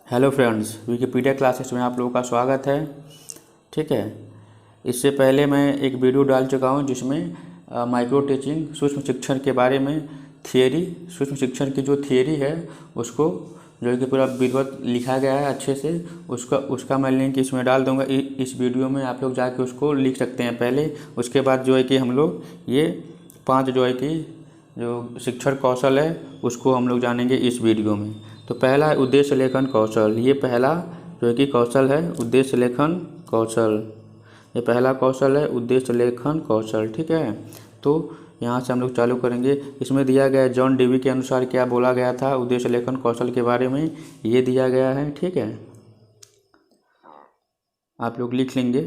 Hello friends, Wikipedia classes में आप लोगों का स्वागत है। ठीक है, इससे पहले मैं एक वीडियो डाल चुका हूं जिसमें माइक्रो टीचिंग सूक्ष्म शिक्षण के बारे में थियरी, सूक्ष्म शिक्षण की जो थियरी है उसको जो है कि पूरा विधिवत लिखा गया है अच्छे से। उसका मैं लिंक इसमें डाल दूंगा। इस वीडियो में आप लोग जाके उसको लिख सकते हैं पहले। उसके बाद जो है कि हम लोग ये 5 जो है कि जो शिक्षण कौशल है उसको हम लोग जानेंगे इस वीडियो में। तो पहला है उद्देश्य लेखन कौशल। ये पहला जो है कि कौशल है उद्देश्य लेखन कौशल। ये पहला कौशल है उद्देश्य लेखन कौशल। ठीक है, तो यहाँ से हम लोग चालू करेंगे। इसमें दिया गया है जॉन डेवी के अनुसार क्या बोला गया था उद्देश्य लेखन कौशल के बारे में, ये दिया गया है। ठीक है, आप लोग लिख लेंगे।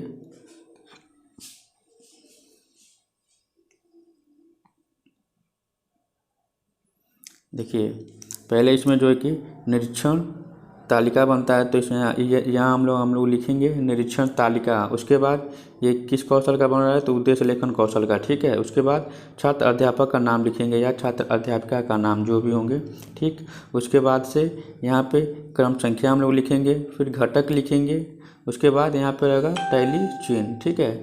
देखिए, पहले इसमें जो है कि निरीक्षण तालिका बनता है, तो इसमें यहाँ हम लोग लिखेंगे निरीक्षण तालिका। उसके बाद ये किस कौशल का बन रहा है, तो उद्देश्य लेखन कौशल का। ठीक है, उसके बाद छात्र अध्यापक का नाम लिखेंगे या छात्र अध्यापिका का नाम जो भी होंगे। ठीक, उसके बाद से यहाँ पे क्रम संख्या हम लोग लिखेंगे, फिर घटक लिखेंगे। उसके बाद यहाँ पे रहेगा टैली चिन्ह। ठीक है,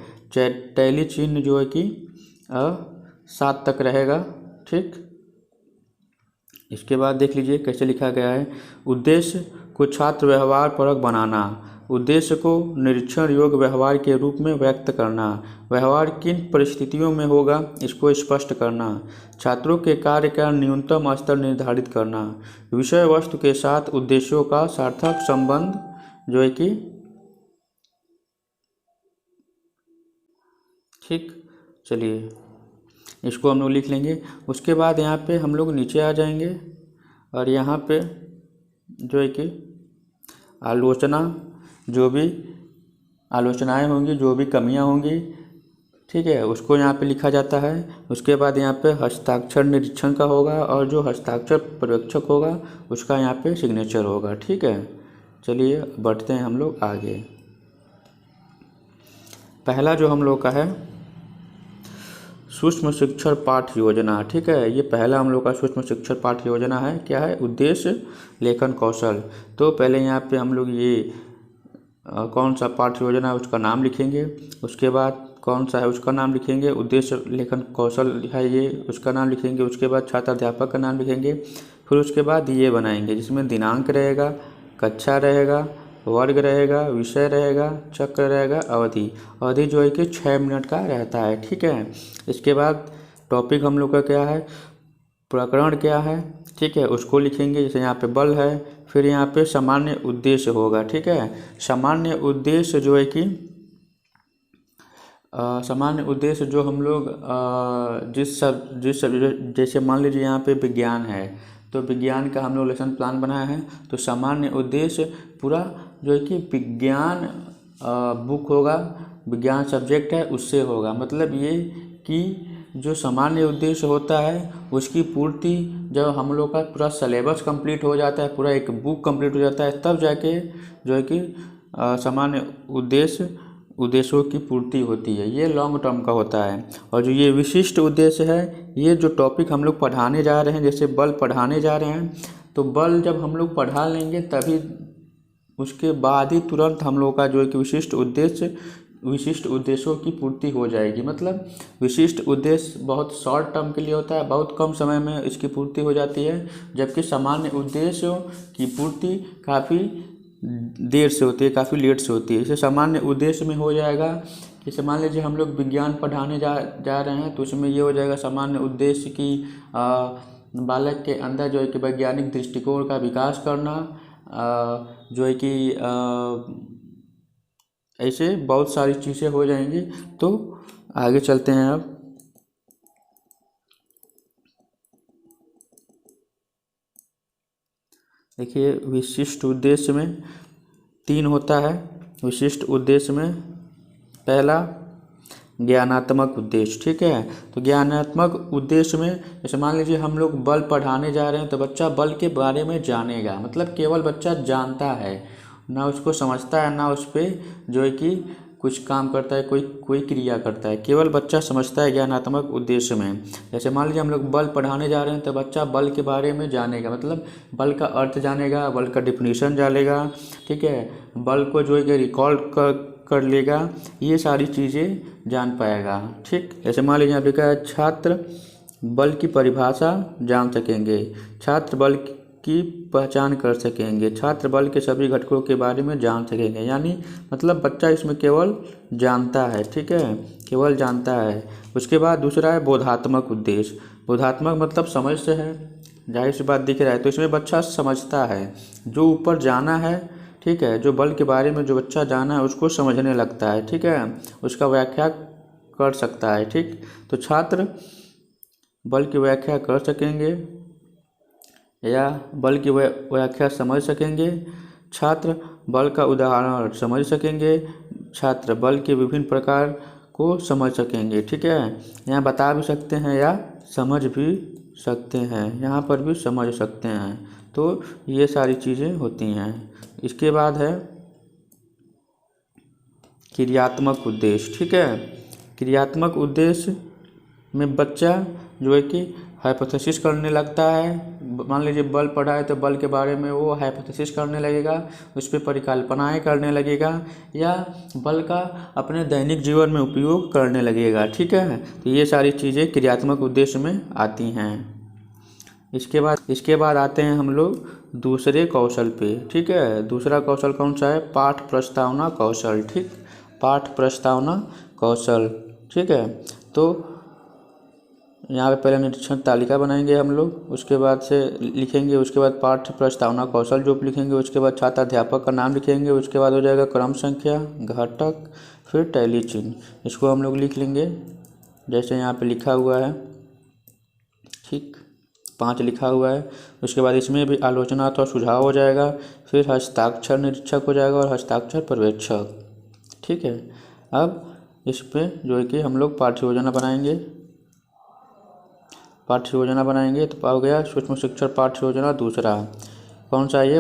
टैली चिन्ह जो है कि 7 तक रहेगा। ठीक, इसके बाद देख लीजिए कैसे लिखा गया है। उद्देश्य को छात्र व्यवहार परक बनाना, उद्देश्य को निरीक्षण योग्य व्यवहार के रूप में व्यक्त करना, व्यवहार किन परिस्थितियों में होगा इसको स्पष्ट करना, छात्रों के कार्य का न्यूनतम स्तर निर्धारित करना, विषय वस्तु के साथ उद्देश्यों का सार्थक संबंध जो है कि। ठीक, चलिए इसको हम लोग लिख लेंगे। उसके बाद यहाँ पे हम लोग नीचे आ जाएंगे और यहाँ पे जो है कि आलोचना, जो भी आलोचनाएं होंगी, जो भी कमियां होंगी, ठीक है, उसको यहाँ पे लिखा जाता है। उसके बाद यहाँ पे हस्ताक्षर निरीक्षण का होगा और जो हस्ताक्षर पर्यवेक्षक होगा उसका यहाँ पे सिग्नेचर होगा। ठीक है, चलिए बढ़ते हैं हम लोग आगे। पहला जो हम लोग का है सूक्ष्म शिक्षण पाठ योजना। ठीक है, ये पहला हम लोग का सूक्ष्म शिक्षण पाठ योजना है। क्या है, उद्देश्य लेखन कौशल। तो पहले यहाँ पे हम लोग ये कौन सा पाठ योजना है उसका नाम लिखेंगे। उसके बाद कौन सा है उसका नाम लिखेंगे, उद्देश्य लेखन कौशल है ये, उसका नाम लिखेंगे। उसके बाद छात्र अध्यापक का नाम लिखेंगे। फिर उसके बाद ये बनाएंगे जिसमें दिनांक रहेगा, कक्षा रहेगा, वर्ग रहेगा, विषय रहेगा, चक्र रहेगा, अवधि जो है कि 6 मिनट का रहता है। ठीक है, इसके बाद टॉपिक हम लोग का क्या है, प्रकरण क्या है, ठीक है, उसको लिखेंगे। जैसे यहाँ पे बल है, फिर यहाँ पे सामान्य उद्देश्य होगा। ठीक है, सामान्य उद्देश्य जो है कि सामान्य उद्देश्य जो हम लोग जिस जैसे मान लीजिए यहाँ पे विज्ञान है तो विज्ञान का हम लोग लेसन प्लान बनाया है, तो सामान्य उद्देश्य पूरा जो है कि विज्ञान बुक होगा, विज्ञान सब्जेक्ट है उससे होगा। मतलब ये कि जो सामान्य उद्देश्य होता है उसकी पूर्ति जब हम लोग का पूरा सिलेबस कंप्लीट हो जाता है, पूरा एक बुक कंप्लीट हो जाता है, तब जाके जो है कि सामान्य उद्देश्यों की पूर्ति होती है। ये लॉन्ग टर्म का होता है। और जो ये विशिष्ट उद्देश्य है, ये जो टॉपिक हम लोग पढ़ाने जा रहे हैं, जैसे बल पढ़ाने जा रहे हैं, तो बल जब हम लोग पढ़ा लेंगे तभी उसके बाद ही तुरंत हम लोग का जो है कि विशिष्ट उद्देश्यों की पूर्ति हो जाएगी। मतलब विशिष्ट उद्देश्य बहुत शॉर्ट टर्म के लिए होता है, बहुत कम समय में इसकी पूर्ति हो जाती है, जबकि सामान्य उद्देश्यों की पूर्ति काफ़ी देर से होती है, काफ़ी लेट से होती है। इसे सामान्य उद्देश्य में हो जाएगा। जैसे मान लीजिए हम लोग विज्ञान पढ़ाने जा रहे हैं, तो उसमें ये हो जाएगा सामान्य उद्देश्य की बालक के अंदर जो है कि वैज्ञानिक दृष्टिकोण का विकास करना, जो है कि ऐसे बहुत सारी चीज़ें हो जाएंगी। तो आगे चलते हैं अब। देखिए, विशिष्ट उद्देश्य में 3 होता है। विशिष्ट उद्देश्य में पहला ज्ञानात्मक उद्देश्य। ठीक है, तो ज्ञानात्मक उद्देश्य में जैसे मान लीजिए हम लोग बल पढ़ाने जा रहे हैं, तो बच्चा बल के बारे में जानेगा। मतलब केवल बच्चा जानता है, ना उसको समझता है, ना उस पर जो है कि कुछ काम करता है, कोई कोई क्रिया करता है। केवल बच्चा समझता है ज्ञानात्मक उद्देश्य में। जैसे मान लीजिए हम लोग बल पढ़ाने जा रहे हैं तो बच्चा बल के बारे में जानेगा, मतलब बल का अर्थ जानेगा, बल का डिफिनीशन जानेगा, ठीक है, बल को जो है कि रिकॉर्ड कर लेगा, ये सारी चीज़ें जान पाएगा। ठीक, जैसे मान लीजिए यहाँ लिखा है छात्र बल की परिभाषा जान सकेंगे, छात्र बल की पहचान कर सकेंगे, छात्र बल के सभी घटकों के बारे में जान सकेंगे। यानी मतलब बच्चा इसमें केवल जानता है, ठीक है, केवल जानता है। उसके बाद दूसरा है बोधात्मक उद्देश्य। बोधात्मक मतलब समझ से है, जाहिर सी बात दिख रहा है, तो इसमें बच्चा समझता है, जो ऊपर जाना है, ठीक है, जो बल के बारे में जो बच्चा जाना है उसको समझने लगता है, ठीक है, उसका व्याख्या कर सकता है। ठीक, तो छात्र बल की व्याख्या कर सकेंगे या बल की व्याख्या समझ सकेंगे, छात्र बल का उदाहरण समझ सकेंगे, छात्र बल के विभिन्न प्रकार को समझ सकेंगे। ठीक है, यहाँ बता भी सकते हैं या समझ भी सकते हैं, यहाँ पर भी समझ सकते हैं। तो ये सारी चीज़ें होती हैं। इसके बाद है क्रियात्मक उद्देश्य। ठीक है, क्रियात्मक उद्देश्य में बच्चा जो है कि हाइपोथेसिस करने लगता है। मान लीजिए बल पढ़ा है तो बल के बारे में वो हाइपोथेसिस करने लगेगा, उस पर परिकल्पनाएँ करने लगेगा या बल का अपने दैनिक जीवन में उपयोग करने लगेगा। ठीक है, तो ये सारी चीज़ें क्रियात्मक उद्देश्य में आती हैं। इसके बाद आते हैं हम लोग दूसरे कौशल पे। ठीक है, दूसरा कौशल कौन सा है? पाठ प्रस्तावना कौशल। ठीक, पाठ प्रस्तावना कौशल। ठीक है, तो यहाँ पे पहले निरीक्षण तालिका बनाएंगे हम लोग, उसके बाद से लिखेंगे, उसके बाद पाठ प्रस्तावना कौशल जो लिखेंगे, उसके बाद छात्र अध्यापक का नाम लिखेंगे, उसके बाद हो जाएगा क्रम संख्या, घटक, फिर टैली चिन्ह, इसको हम लोग लिख लेंगे जैसे यहाँ पे लिखा हुआ है। ठीक, 5 लिखा हुआ है। उसके बाद इसमें भी आलोचना अथवा सुझाव हो जाएगा, फिर हस्ताक्षर निरीक्षक हो जाएगा और हस्ताक्षर पर्यवेक्षक। ठीक है, अब इस पे जो है कि हम लोग पाठ्य योजना बनाएंगे। पाठ्य योजना बनाएंगे तो हो गया सूक्ष्म शिक्षण पाठ्य योजना। दूसरा कौन सा? ये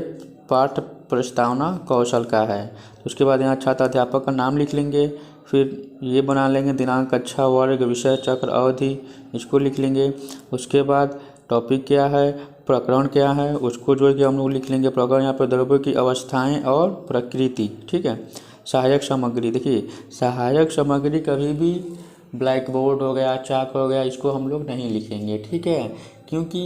पाठ प्रस्तावना कौशल का है। तो उसके बाद यहाँ छात्र अध्यापक का नाम लिख लेंगे, फिर ये बना लेंगे दिनांक, कक्षा, वर्ग, विषय, चक्र, अवधि, इसको लिख लेंगे। उसके बाद टॉपिक क्या है, प्रकरण क्या है, उसको जो है कि हम लोग लिख लेंगे। प्रकरण यहाँ पर द्रव्यों की अवस्थाएं और प्रकृति। ठीक है, सहायक सामग्री, देखिए सहायक सामग्री कभी भी ब्लैक बोर्ड हो गया, चाक हो गया, इसको हम लोग नहीं लिखेंगे। ठीक है, क्योंकि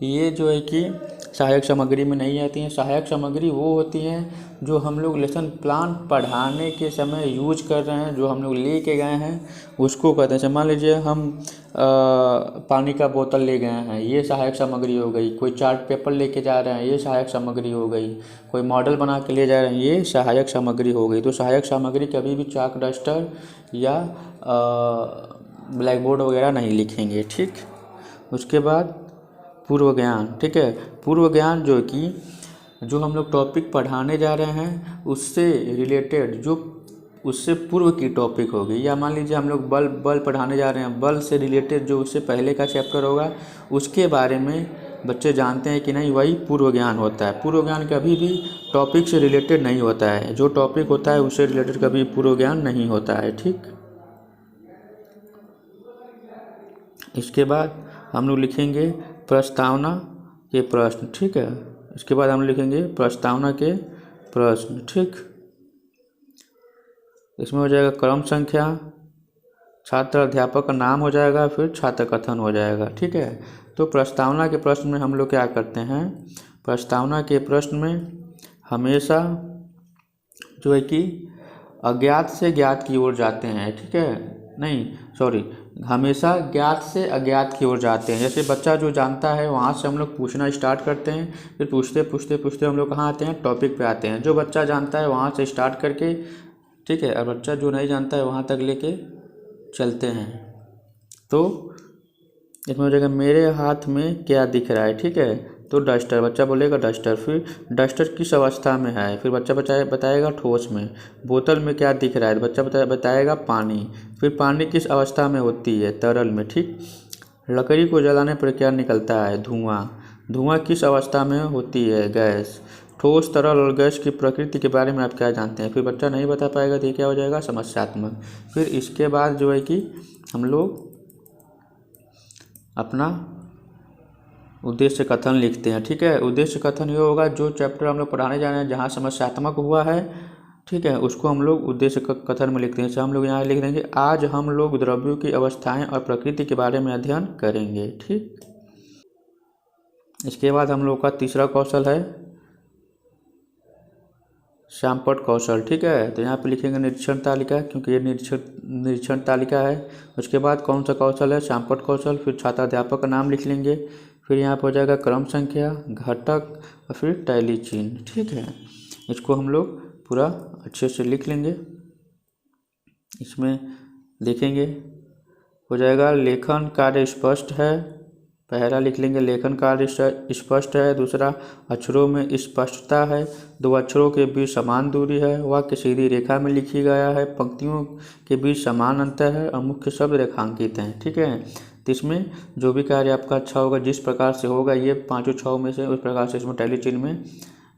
ये जो है कि सहायक सामग्री में नहीं आती हैं। सहायक सामग्री वो होती हैं जो हम लोग लेसन प्लान पढ़ाने के समय यूज कर रहे हैं, जो हम लोग ले के गए हैं, उसको कहते हैं। मान लीजिए हम पानी का बोतल ले गए हैं, ये सहायक सामग्री हो गई। कोई चार्ट पेपर लेके जा रहे हैं, ये सहायक सामग्री हो गई। कोई मॉडल बना के ले जा रहे हैं, ये सहायक सामग्री हो गई। तो सहायक सामग्री कभी भी चाक, डस्टर या ब्लैक बोर्ड वगैरह नहीं लिखेंगे। ठीक, उसके बाद पूर्व ज्ञान। ठीक है, पूर्व ज्ञान जो हम लोग टॉपिक पढ़ाने जा रहे हैं उससे रिलेटेड, जो उससे पूर्व की टॉपिक होगी। या मान लीजिए हम लोग बल पढ़ाने जा रहे हैं, बल से रिलेटेड जो उससे पहले का चैप्टर होगा उसके बारे में बच्चे जानते हैं कि नहीं, वही पूर्व ज्ञान होता है। पूर्व ज्ञान कभी भी टॉपिक से रिलेटेड नहीं होता है, जो टॉपिक होता है उससे रिलेटेड कभी पूर्व ज्ञान नहीं होता है। ठीक, इसके बाद हम लोग लिखेंगे प्रस्तावना के प्रश्न। ठीक है, इसके बाद हम लिखेंगे प्रस्तावना के प्रश्न। ठीक, इसमें हो जाएगा क्रम संख्या, छात्र अध्यापक का नाम हो जाएगा, फिर छात्र कथन हो जाएगा। ठीक है, तो प्रस्तावना के प्रश्न में हम लोग क्या करते हैं? प्रस्तावना के प्रश्न में हमेशा जो है कि अज्ञात से ज्ञात की ओर जाते हैं। ठीक है, नहीं सॉरी, हमेशा ज्ञात से अज्ञात की ओर जाते हैं। जैसे बच्चा जो जानता है वहाँ से हम लोग पूछना स्टार्ट करते हैं, फिर पूछते हम लोग कहाँ आते हैं? टॉपिक पे आते हैं। जो बच्चा जानता है वहाँ से स्टार्ट करके, ठीक है, और बच्चा जो नहीं जानता है वहाँ तक लेके चलते हैं। तो इसमें हो जाएगा मेरे हाथ में क्या दिख रहा है? ठीक है, तो डस्टर, बच्चा बोलेगा डस्टर। फिर डस्टर किस अवस्था में है? फिर बच्चा बताएगा ठोस में। बोतल में क्या दिख रहा है? बच्चा बताएगा पानी। फिर पानी किस अवस्था में होती है? तरल में। ठीक, लकड़ी को जलाने पर क्या निकलता है? धुआं। धुआं किस अवस्था में होती है? गैस। ठोस, तरल और गैस की प्रकृति के बारे में आप क्या जानते हैं। फिर बच्चा नहीं बता पाएगा तो ये क्या हो जाएगा, समस्यात्मक। फिर इसके बाद जो है कि हम लोग अपना उद्देश्य कथन लिखते हैं। ठीक है, उद्देश्य कथन ये होगा, जो चैप्टर हम लोग पढ़ाने जा रहे हैं जहाँ समस्यात्मक हुआ है, ठीक है, उसको हम लोग उद्देश्य कथन में लिखते हैं। जैसे हम लोग यहाँ लिख देंगे, आज हम लोग द्रव्यों की अवस्थाएं और प्रकृति के बारे में अध्ययन करेंगे। ठीक, इसके बाद हम लोग का तीसरा कौशल है श्यामपट्ट कौशल। ठीक है, तो यहाँ पे लिखेंगे निरीक्षण तालिका, क्योंकि ये निरीक्षण तालिका है। उसके बाद कौन सा कौशल है, श्यामपट्ट कौशल। फिर छात्राध्यापक का नाम लिख लेंगे। फिर यहाँ पर हो जाएगा क्रम संख्या, घटक और फिर टैली चिन्ह। ठीक है, इसको हम लोग पूरा अच्छे से लिख लेंगे। इसमें देखेंगे हो जाएगा लेखन कार्य स्पष्ट है, पहला लिख लेंगे लेखन कार्य स्पष्ट है। दूसरा, अक्षरों में स्पष्टता है, दो अक्षरों के बीच समान दूरी है, वाक्य सीधी रेखा में लिखी गया है, पंक्तियों के बीच समान अंतर है और मुख्य शब्द रेखांकित हैं। ठीक है, तो इसमें जो भी कार्य आपका अच्छा होगा, जिस प्रकार से होगा ये पाँचों छः में से, उस प्रकार से इसमें टैली चिन्ह में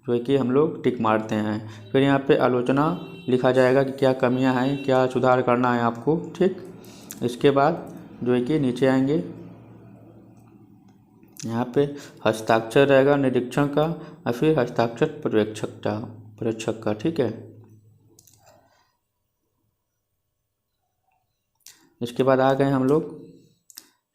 जो है कि हम लोग टिक मारते हैं। फिर यहाँ पे आलोचना लिखा जाएगा कि क्या कमियाँ हैं, क्या सुधार करना है आपको। ठीक, इसके बाद जो है कि नीचे आएंगे, यहाँ पे हस्ताक्षर रहेगा निरीक्षण का और फिर हस्ताक्षर पर्यवेक्षक का। ठीक है, इसके बाद आ गए हम लोग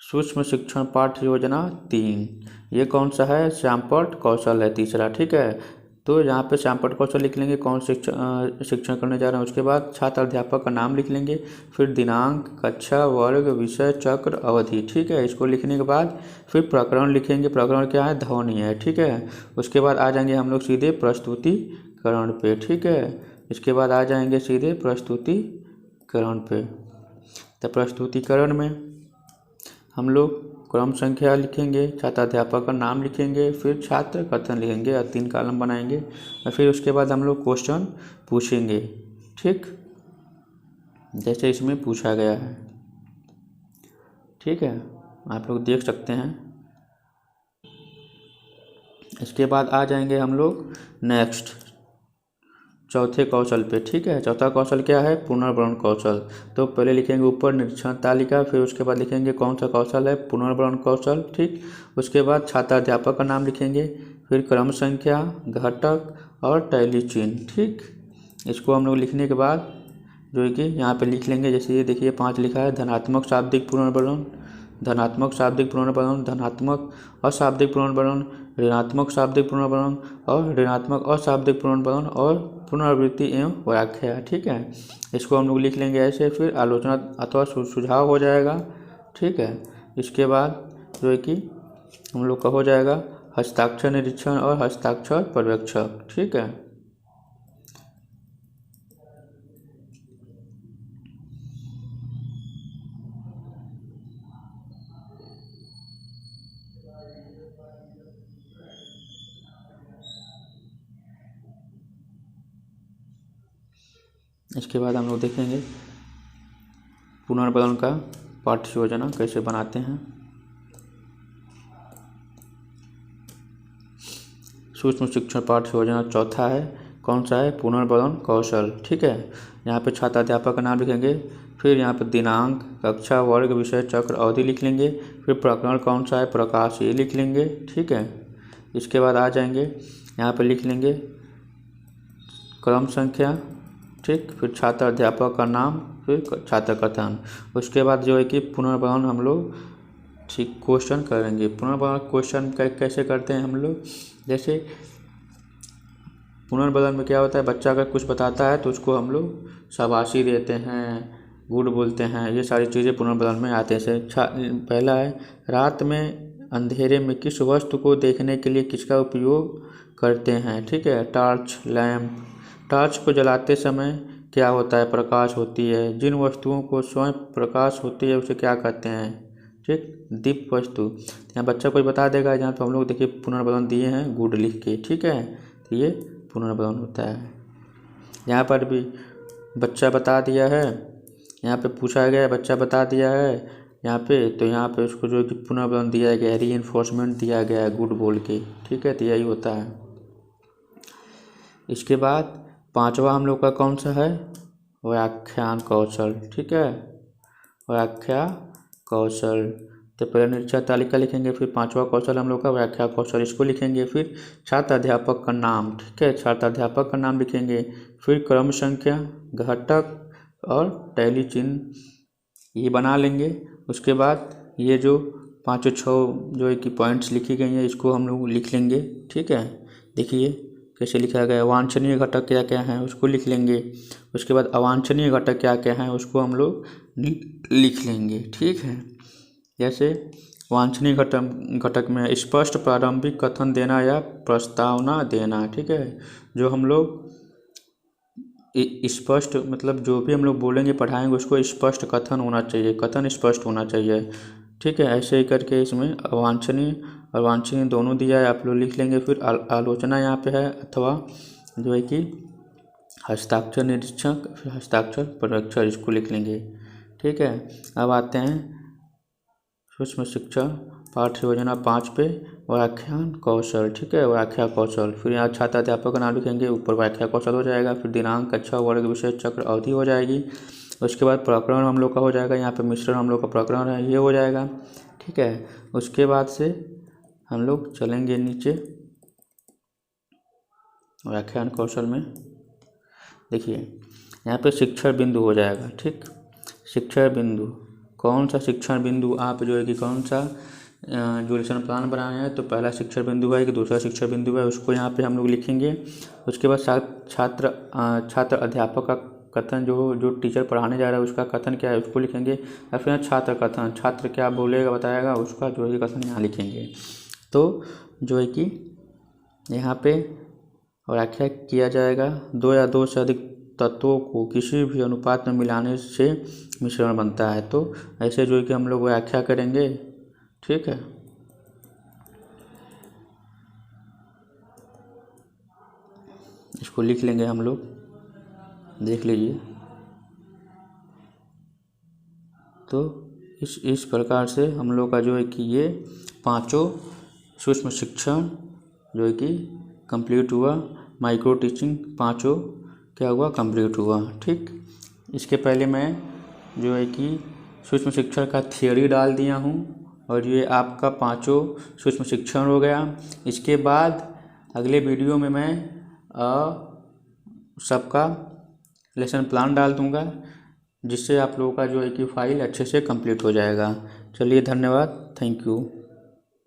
सूक्ष्म शिक्षण पाठ्य योजना 3। ये कौन सा है, श्यामपट्ट कौशल है तीसरा। ठीक है, तो यहाँ पे श्यामपट्ट कौशल लिख लेंगे, कौन शिक्षण करने जा रहे हैं। उसके बाद छात्र अध्यापक का नाम लिख लेंगे। फिर दिनांक, कक्षा, वर्ग, विषय, चक्र, अवधि। ठीक है, इसको लिखने के बाद फिर प्रकरण लिखेंगे। प्रकरण क्या है, ध्वनि है। ठीक है, उसके बाद आ जाएंगे हम लोग सीधे प्रस्तुतिकरण पे। ठीक है, इसके बाद आ जाएंगे सीधे प्रस्तुतिकरण पे। तो प्रस्तुतिकरण में हम लोग क्रम संख्या लिखेंगे, छात्राध्यापक का नाम लिखेंगे, फिर छात्र कथन लिखेंगे और 3 कॉलम बनाएंगे और फिर उसके बाद हम लोग क्वेश्चन पूछेंगे। ठीक, जैसे इसमें पूछा गया है। ठीक है, आप लोग देख सकते हैं। इसके बाद आ जाएंगे हम लोग नेक्स्ट चौथे कौशल पे। ठीक है, चौथा कौशल क्या है, पुनर्वर्ण कौशल। तो पहले लिखेंगे ऊपर निरीक्षण तालिका, फिर उसके बाद लिखेंगे कौन सा कौशल है, पुनर्वर्ण कौशल। ठीक, उसके बाद छात्राध्यापक का नाम लिखेंगे, फिर क्रम संख्या, घटक और टैली चिन्ह। ठीक, इसको हम लोग लिखने के बाद जो है कि यहाँ पे लिख लेंगे। जैसे ये देखिए 5 लिखा है, धनात्मक शाब्दिक पुनर्वर्ण, धनात्मक शाब्दिक पुनर्वर्ण, धनात्मक अशाब्दिक पुनर्वर्ण, ऋणात्मक शाब्दिक पुनर्वर्ण और ऋणात्मक अशाब्दिक पुनर्वर्ण और पुनरावृत्ति एवं व्याख्या। ठीक है, इसको हम लोग लिख लेंगे ऐसे। फिर आलोचना अथवा सुझाव हो जाएगा। ठीक है, इसके बाद जो है कि हम लोग का हो जाएगा हस्ताक्षर निरीक्षण और हस्ताक्षर पर्यवेक्षक। ठीक है, इसके बाद हम लोग देखेंगे पुनर्वर्ण का पाठ्य योजना कैसे बनाते हैं। सूक्ष्म शिक्षण पाठ्य योजना चौथा है, कौन सा है, पुनर्वर्ण कौशल। ठीक है, यहाँ पे छात्र अध्यापक का नाम लिखेंगे, फिर यहाँ पे दिनांक, कक्षा, वर्ग, विषय, चक्र, अवधि लिख लेंगे। फिर प्रकरण कौन सा है, प्रकाश, ये लिख लेंगे। ठीक है, इसके बाद आ जाएंगे यहाँ पे लिख लेंगे क्रम संख्या। ठीक, फिर छात्र अध्यापक का नाम, फिर छात्र कथन। उसके बाद जो है कि पुनर्वर्ण हम लोग ठीक क्वेश्चन करेंगे। पुनर्वर्ण क्वेश्चन कैसे करते हैं हम लोग, जैसे पुनर्वर्ण में क्या होता है, बच्चा अगर कुछ बताता है तो उसको हम लोग शाबाशी देते हैं, गुड बोलते हैं, ये सारी चीज़ें पुनर्वर्ण में आते हैं। पहला है, रात में अंधेरे में किस वस्तु को देखने के लिए किसका उपयोग करते हैं। ठीक है, टॉर्च, लैंप। टॉर्च को जलाते समय क्या होता है, प्रकाश होती है। जिन वस्तुओं को स्वयं प्रकाश होती है उसे क्या कहते हैं, ठीक, दीप वस्तु। यहाँ बच्चा कोई बता देगा, यहाँ तो हम लोग देखिए पुनर्वर्ण दिए हैं गुड लिख के। ठीक है, तो ये पुनर्वर्ण होता है। यहाँ पर भी बच्चा बता दिया है, यहाँ पे पूछा गया है, बच्चा बता दिया है यहाँ पे, तो यहाँ पे उसको जो कि पुनर्वर्ण दिया गया है, रीइंफोर्समेंट दिया गया है गुड बोल के। ठीक है, तो यही होता है। इसके बाद पांचवा हम लोग का कौन सा है, व्याख्यान कौशल। ठीक है, व्याख्या कौशल। तो पहले निरीक्षक तालिका लिखेंगे, फिर पांचवा कौशल हम लोग का व्याख्या कौशल, इसको लिखेंगे। फिर छात्र अध्यापक का नाम, ठीक है, छात्र अध्यापक का नाम लिखेंगे। फिर क्रम संख्या, घटक और टैली चिन्ह ये बना लेंगे। उसके बाद ये जो पाँचों छः जो है कि पॉइंट्स लिखी गई हैं इसको हम लोग लिख लेंगे। ठीक है, देखिए कैसे लिखा गया है। वांछनीय घटक क्या क्या हैं उसको लिख लेंगे। उसके बाद अवांछनीय घटक क्या क्या हैं उसको हम लोग लिख लेंगे। ठीक है, जैसे वांछनीय घटक में स्पष्ट प्रारंभिक कथन देना या प्रस्तावना देना। ठीक है, जो हम लोग स्पष्ट मतलब जो भी हम लोग बोलेंगे पढ़ाएंगे उसको स्पष्ट कथन होना चाहिए, कथन स्पष्ट होना चाहिए। ठीक है, ऐसे ही करके इसमें अवांछनीय और वांछनीय दोनों दिया है, आप लोग लिख लेंगे। फिर आलोचना यहाँ पे है, अथवा जो है कि हस्ताक्षर निरीक्षक, फिर हस्ताक्षर पर्यवेक्षक, इसको लिख लेंगे। ठीक है, अब आते हैं सूक्ष्म शिक्षा पाठ्य योजना 5 पे, व्याख्यान कौशल। ठीक है, व्याख्या कौशल। फिर यहाँ छात्र अध्यापक का नाम लिखेंगे, ऊपर व्याख्या कौशल हो जाएगा। फिर दिनांक, कक्षा, वर्ग, विषय, चक्र, अवधि हो जाएगी। उसके बाद प्रकरण हम लोग का हो जाएगा, यहाँ पे मिश्रण हम लोग का प्रकरण है ये हो जाएगा। ठीक है, उसके बाद से हम लोग चलेंगे नीचे व्याख्यान कौशल में। देखिए यहाँ पे शिक्षण बिंदु हो जाएगा। ठीक, शिक्षण बिंदु, कौन सा शिक्षण बिंदु आप जो है कि कौन सा जो लेसन प्लान बनाए हैं तो पहला शिक्षण बिंदु है कि दूसरा शिक्षण बिंदु है उसको यहाँ पे हम लोग लिखेंगे। उसके बाद छात्र अध्यापक का कथन, जो टीचर पढ़ाने जा रहा है उसका कथन क्या है उसको लिखेंगे। या फिर छात्र कथन, छात्र क्या बोलेगा बताएगा उसका जो है कथन यहाँ लिखेंगे। तो जो है कि यहाँ पे व्याख्या किया जाएगा, दो या दो से अधिक तत्वों को किसी भी अनुपात में मिलाने से मिश्रण बनता है। तो ऐसे जो है कि हम लोग व्याख्या करेंगे। ठीक है, इसको लिख लेंगे हम लोग, देख लीजिए। तो इस प्रकार से हम लोग का जो है कि ये पांचों सूक्ष्म शिक्षण जो है कि कंप्लीट हुआ। माइक्रो टीचिंग पांचों क्या हुआ, कंप्लीट हुआ। ठीक, इसके पहले मैं जो है कि सूक्ष्म शिक्षण का थियोरी डाल दिया हूँ और ये आपका पांचों सूक्ष्म शिक्षण हो गया। इसके बाद अगले वीडियो में मैं सबका लेसन प्लान डाल दूँगा, जिससे आप लोगों का जो है कि फाइल अच्छे से कंप्लीट हो जाएगा। चलिए, धन्यवाद, थैंक यू।